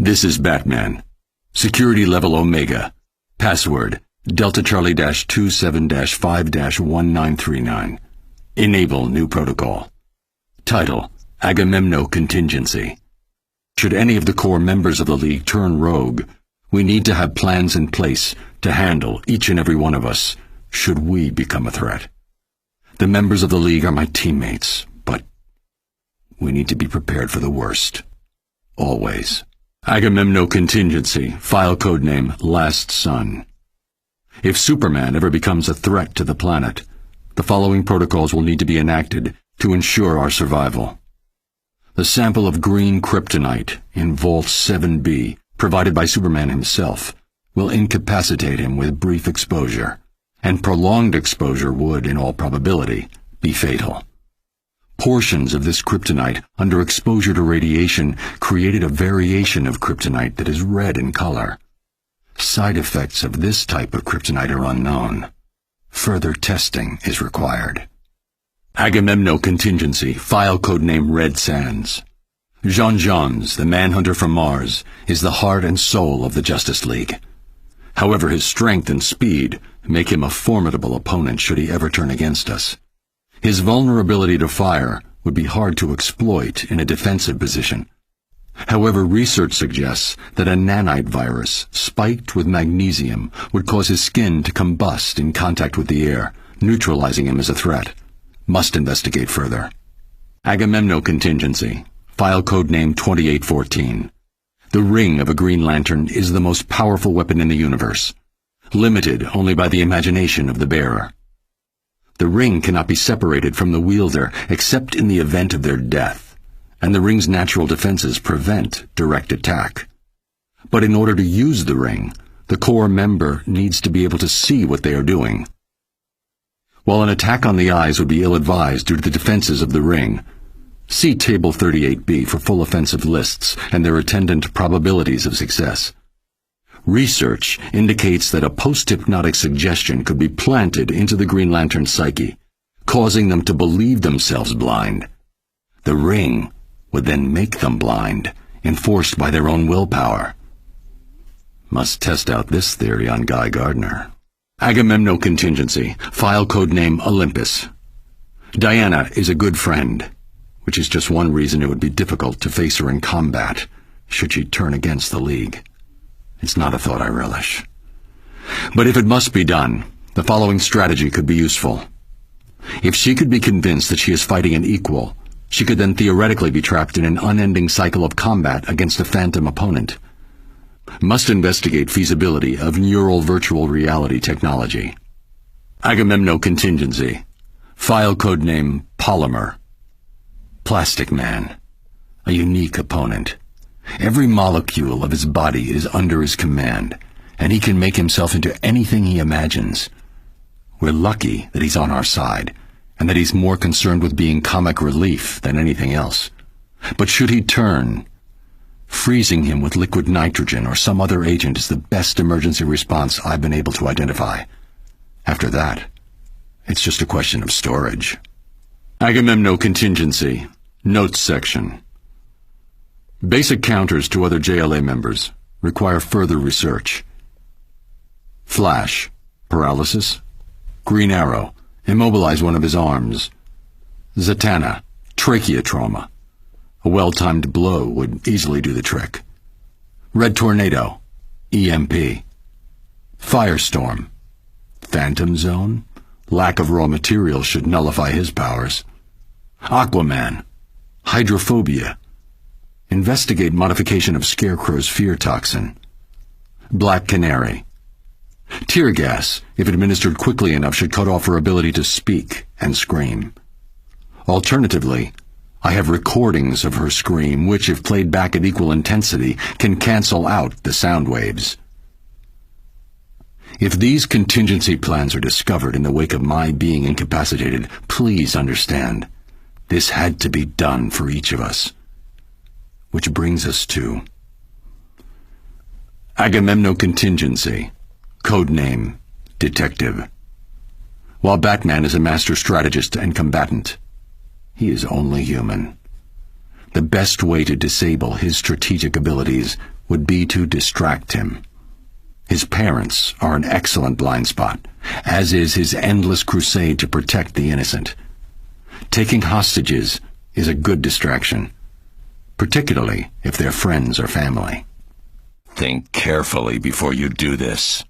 This is Batman. Security level Omega. Password Delta Charlie-27-5-1939. Enable new protocol. Title: Agamemno Contingency. Should any of the core members of the League turn rogue, we need to have plans in place to handle each and every one of us should we become a threat. The members of the League are my teammates, but we need to be prepared for the worst. Always. Agamemno Contingency, file codename Last Son. If Superman ever becomes a threat to the planet, the following protocols will need to be enacted to ensure our survival. The sample of green kryptonite in Vault 7B, provided by Superman himself, will incapacitate him with brief exposure, and prolonged exposure would, in all probability, be fatal. Portions of this kryptonite, under exposure to radiation, created a variation of kryptonite that is red in color. Side effects of this type of kryptonite are unknown. Further testing is required. Agamemno Contingency, file codename Red Sands. Jean-Jeans, the manhunter from Mars, is the heart and soul of the Justice League. However, his strength and speed make him a formidable opponent should he ever turn against us. His vulnerability to fire would be hard to exploit in a defensive position. However, research suggests that a nanite virus spiked with magnesium would cause his skin to combust in contact with the air, neutralizing him as a threat. Must investigate further. Agamemno Contingency, file codename 2814. The ring of a Green Lantern is the most powerful weapon in the universe, limited only by the imagination of the bearer. The ring cannot be separated from the wielder except in the event of their death, and the ring's natural defenses prevent direct attack. But in order to use the ring, the core member needs to be able to see what they are doing. While an attack on the eyes would be ill-advised due to the defenses of the ring, see Table 38B for full offensive lists and their attendant probabilities of success. Research indicates that a post-hypnotic suggestion could be planted into the Green Lantern's psyche, causing them to believe themselves blind. The ring would then make them blind, enforced by their own willpower. Must test out this theory on Guy Gardner. Agamemno Contingency, file codename Olympus. Diana is a good friend, which is just one reason it would be difficult to face her in combat, should she turn against the League. It's not a thought I relish. But if it must be done, the following strategy could be useful. If she could be convinced that she is fighting an equal, she could then theoretically be trapped in an unending cycle of combat against a phantom opponent. Must investigate feasibility of neural virtual reality technology. Agamemno Contingency, file codename Polymer. Plastic Man, a unique opponent. Every molecule of his body is under his command, and he can make himself into anything he imagines. We're lucky that he's on our side, and that he's more concerned with being comic relief than anything else. But should he turn, freezing him with liquid nitrogen or some other agent is the best emergency response I've been able to identify. After that, it's just a question of storage. Agamemno Contingency, Notes section. Basic counters to other JLA members require further research. Flash, paralysis. Green Arrow, immobilize one of his arms. Zatanna, trachea trauma. A well-timed blow would easily do the trick. Red Tornado, EMP. Firestorm, Phantom Zone. Lack of raw materials should nullify his powers. Aquaman, hydrophobia. Investigate modification of Scarecrow's fear toxin. Black Canary. Tear gas, if administered quickly enough, should cut off her ability to speak and scream. Alternatively, I have recordings of her scream which, if played back at equal intensity, can cancel out the sound waves. If these contingency plans are discovered in the wake of my being incapacitated, please understand, this had to be done for each of us. Which brings us to Agamemno Contingency, codename Detective. While Batman is a master strategist and combatant, he is only human. The best way to disable his strategic abilities would be to distract him. His parents are an excellent blind spot, as is his endless crusade to protect the innocent. Taking hostages is a good distraction, particularly if they're friends or family. Think carefully before you do this.